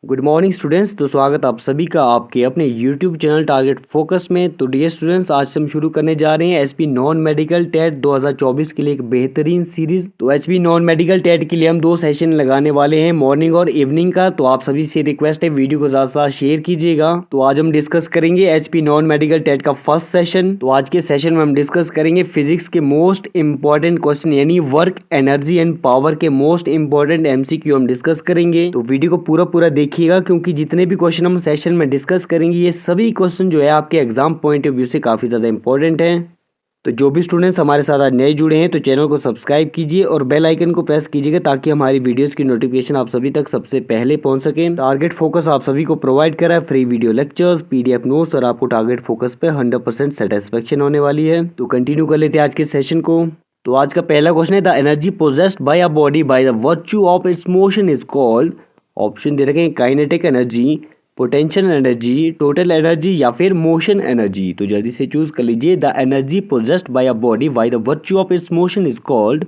Good morning students. तो स्वागत आप सभी का आपके अपने यूट्यूब चैनल टारगेट फोकस में। तो डियर स्टूडेंट्स, आज से हम शुरू करने जा रहे हैं एचपी नॉन मेडिकल टेट 2024 के लिए एक बेहतरीन सीरीज। तो एचपी नॉन मेडिकल टेट के लिए हम 2 सेशन लगाने वाले हैं, मॉर्निंग और इवनिंग का। तो आप सभी से रिक्वेस्ट है वीडियो को ज़्यादा से ज़्यादा शेयर कीजिएगा। तो आज हम डिस्कस करेंगे एचपी नॉन मेडिकल टेट का फर्स्ट सेशन। तो आज के सेशन में हम डिस्कस करेंगे फिजिक्स के मोस्ट इंपॉर्टेंट क्वेश्चन यानी वर्क, एनर्जी एंड पावर के मोस्ट इंपॉर्टेंट एमसीक्यू हम डिस्कस करेंगे। तो वीडियो को पूरा देखिएगा, क्योंकि जितने भी क्वेश्चन हम सेशन में डिस्कस करेंगे ये सभी क्वेश्चन जो है आपके एग्जाम पॉइंट ऑफ व्यू से काफ़ी ज़्यादा इंपॉर्टेंट हैं। तो जो भी स्टूडेंट्स हमारे साथ आज नए जुड़े हैं तो चैनल को सब्सक्राइब कीजिए और बेल आइकन को प्रेस कीजिएगा, ताकि हमारी वीडियोस की नोटिफिकेशन आप सभी तक सबसे पहले पहुंच सके। टारगेट फोकस आप सभी को प्रोवाइड करा है free video lectures, PDF notes, और आपको टारगेट फोकस पे 100% सेटिस्फेक्शन होने वाली है। तो कंटिन्यू कर लेते हैं आज के सेशन को। तो आज का पहला क्वेश्चन है, the energy possessed by a body by the virtue of its motion is called. Option दे रखे हैं kinetic energy, potential energy, total energy या फिर मोशन एनर्जी। तो जल्दी से चूज कर लीजिए। The energy possessed by a body by the virtue of its motion is called.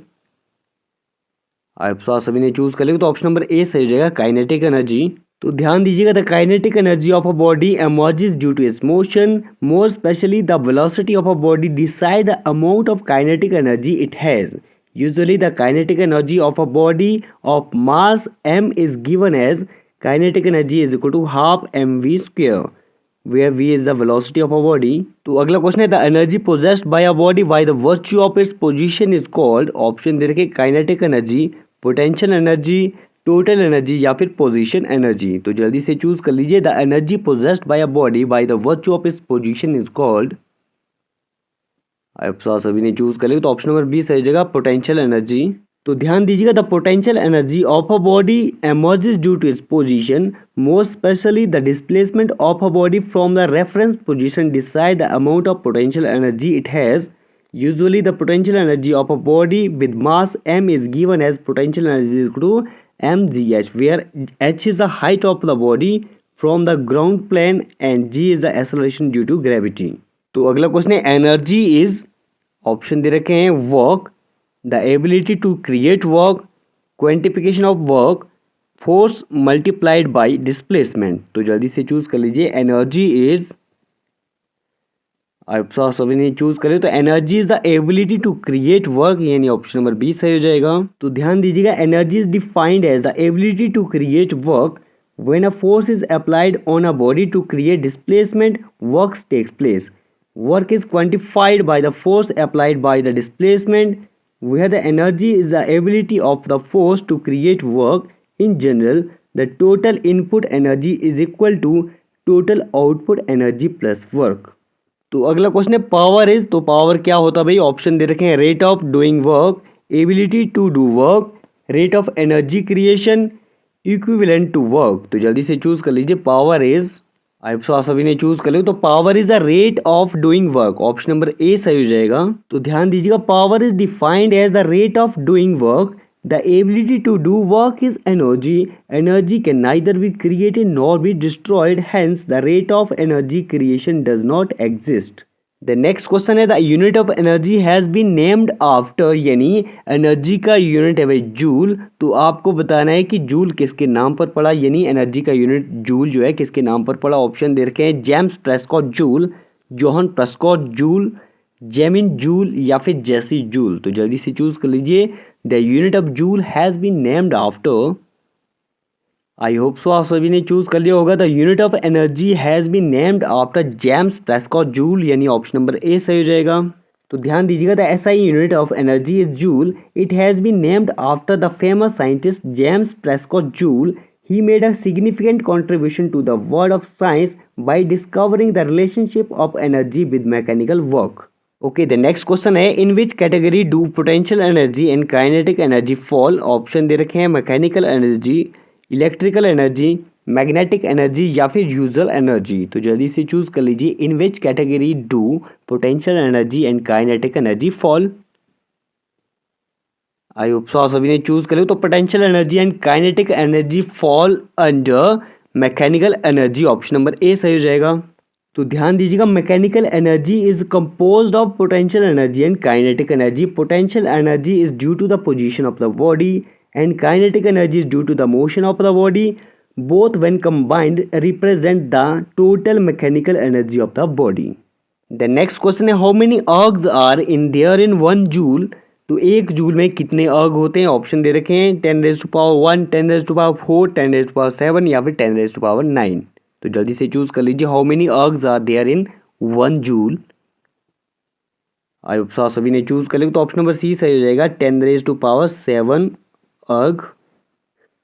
आप सभी ने चूज कर लिया तो ऑप्शन नंबर ए सही हो जाएगा, काइनेटिक एनर्जी। तो ध्यान दीजिएगा, the kinetic energy of a body emerges due to its motion, more specially the velocity of a body decide the amount of kinetic energy it has. Usually the kinetic energy of a body of mass m is given as kinetic energy is equal to half mv square, where v is the velocity of a body. तो अगला question है, the energy possessed by a body by the virtue of its position is called। Option दे रखे kinetic energy, potential energy, total energy या फिर position energy. तो जल्दी से चूज कर लीजिए। The energy possessed by a body by the virtue of its position is called. आप सभी ने चूज कर लिया तो ऑप्शन नंबर बी सही हो जाएगा, पोटेंशियल एनर्जी। तो ध्यान दीजिएगा, the potential energy of a body emerges due to its position, more specially the displacement of a body from the reference position decide the amount of potential energy it has. Usually the potential energy of a body with mass m is given as potential energy is equal to mgh, where h is the height of the body from the ground plane and g is the acceleration due to gravity. तो अगला question है, energy is, option दे रखे हैं work, the ability to create work, quantification of work, force multiplied by displacement. तो जल्दी से choose कर लीजिए। एनर्जी इज, आप सभी ने चूज करे तो energy is the ability to create work, यानी ऑप्शन नंबर बी सही हो जाएगा। तो ध्यान दीजिएगा, energy is defined as the ability to create work when a force is applied on a body to create displacement, work takes place. Work is quantified by the force applied by the displacement, where the energy is the ability of the force to create work. In general, the total input energy is equal to total output energy plus work. तो अगला question है, power is, तो power क्या होता है भाई? Option दे रखे हैं rate of doing work, ability to do work, rate of energy creation, equivalent to work. तो जल्दी से चूज कर लीजिए। पावर इज, आप सभी ने चूज कर लिया तो power is a rate of doing work, option number A सही हो जाएगा। तो ध्यान दीजिएगा, power is defined as the rate of doing work, the ability to do work is energy, energy can neither be created nor be destroyed, hence the rate of energy creation does not exist. The next question है, the unit of energy has been named after, यानी energy का unit है भाई joule. तो आपको बताना है कि जूल किसके नाम पर पड़ा, यानी एनर्जी का यूनिट जूल जो है किसके नाम पर पड़ा। ऑप्शन दे रखे हैं James Prescott Joule, Johan Prescott Joule, जेमिन जूल या फिर जेसी जूल। तो जल्दी से चूज कर लीजिए। The unit of joule has been named after, I hope so आप सभी ने चूज कर लिया होगा। The unit of energy has been named after James Prescott Joule, यानी ऑप्शन नंबर ए सही हो जाएगा। तो ध्यान दीजिएगा, the SI unit of energy is joule, it has been named after the famous scientist James Prescott Joule. He made a significant contribution to the world of science by discovering the relationship of energy with mechanical work. Okay, the next question है, in which category do potential energy and kinetic energy fall? Option दे रखे हैं mechanical energy, electrical energy, magnetic energy या फिर usual energy. तो जल्दी से choose कर लीजिए। In which category do potential energy and kinetic energy fall. I hope so सभी ने चूज कर लिया तो potential energy and kinetic energy fall under mechanical energy, option number A सही हो जाएगा। तो ध्यान दीजिएगा, mechanical energy is composed of potential energy and kinetic energy. Potential energy is due to the position of the body and kinetic energy is due to the motion of the body. both when combined represent the total mechanical energy of the body. The next question है, how many ergs are in there in 1 joule? तो 1 joule में कितने अर्ग होते हैं? Option दे रखे हैं 10⁻1, 10⁻4, 10⁻7 या फिर 10⁻9। तो जल्दी से चूज कर लीजिए, how many ergs are there in 1 joule. I hope सभी ने चूज कर लिया, तो ऑप्शन नंबर सी सही हो जाएगा 10⁻7 अर्ग।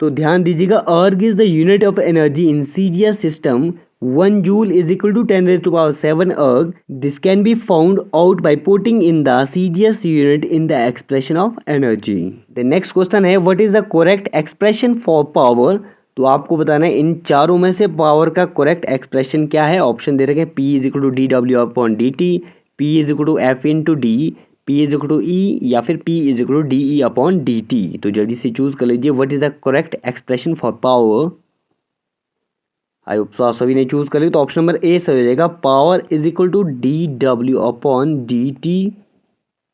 तो ध्यान दीजिएगा, अर्ग is the unit of energy in CGS system. 1 joule is equal to 10⁻7 erg. This can be found out by putting in the CGS unit in the expression of energy. The next question है, what is the correct expression for power? तो आपको बताना है इन चारों में से power का correct expression क्या है। ऑप्शन दे रखे हैं P is equal to dW/dt, P is equal to F/d, P is equal to E या फिर P is equal to dE/dt। तो जल्दी से चूज कर लीजिए, what is the correct expression for power. I hope सभी ने चूज कर लिया, तो ऑप्शन नंबर ए सही हो जाएगा, power is equal to dW/dt।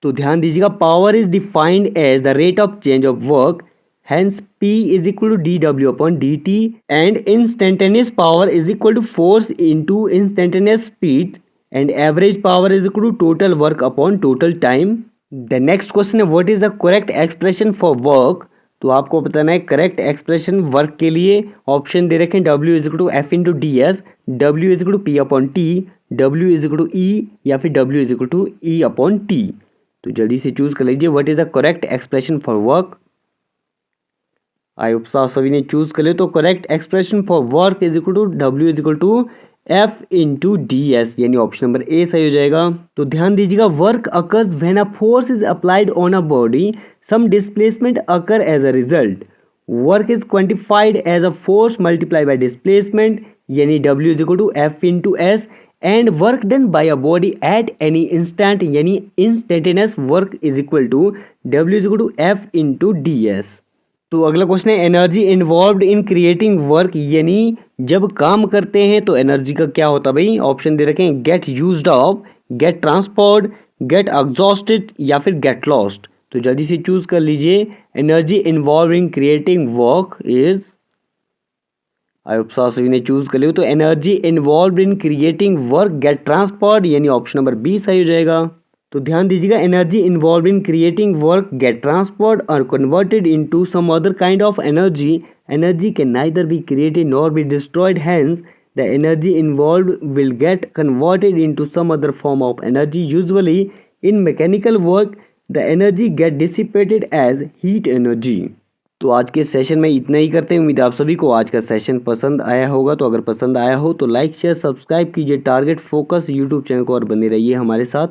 तो ध्यान दीजिएगा, power is defined as the rate of change of work, hence P is equal to dW/dt, and instantaneous power is equal to force into instantaneous speed, and average power is equal to total work upon total time. The next question है, what is the correct expression for work? तो आपको बताना है correct expression work के लिए। Option दे रखे हैं W is equal to F/ds, W is equal to P/T, W is equal to E या फिर W is equal to E/T। तो जल्दी से चूज कर लीजिए, what is the correct expression for work. I hope सभी ने चूज कर लिया, तो correct expression for work is equal to W is equal to F/ds, यानी ऑप्शन नंबर ए सही हो जाएगा। तो ध्यान दीजिएगा, work occurs when a force is applied on a body, some displacement occur as a result. Work is quantified as a force multiplied by displacement, यानी W is equal to F/S, and work done by a body at any instant, यानी instantaneous work is equal to W is equal to F/ds। तो अगला question है, energy involved इन creating work, यानी जब काम करते हैं तो एनर्जी का क्या होता है भाई। ऑप्शन दे रखे हैं, get used up, get transferred, get exhausted या फिर गेट लॉस्ट। तो जल्दी से चूज कर लीजिए, energy involve in creating work is, I hope सभी ने चूज कर लिया, तो energy involve in creating work get transferred, यानी ऑप्शन नंबर बी सही हो जाएगा। तो ध्यान दीजिएगा, energy involve in creating work get transferred और converted into some other kind of energy. Energy can neither be created nor be destroyed, hence the energy involve will get converted into some other form of energy. Usually in mechanical work the energy get dissipated as heat energy. तो आज के session में इतना ही करते हैं। उम्मीद आप सभी को आज का सेशन पसंद आया होगा। तो अगर पसंद आया हो तो लाइक शेयर सब्सक्राइब कीजिए टारगेट फोकस यूट्यूब चैनल को और बने रहिए हमारे साथ।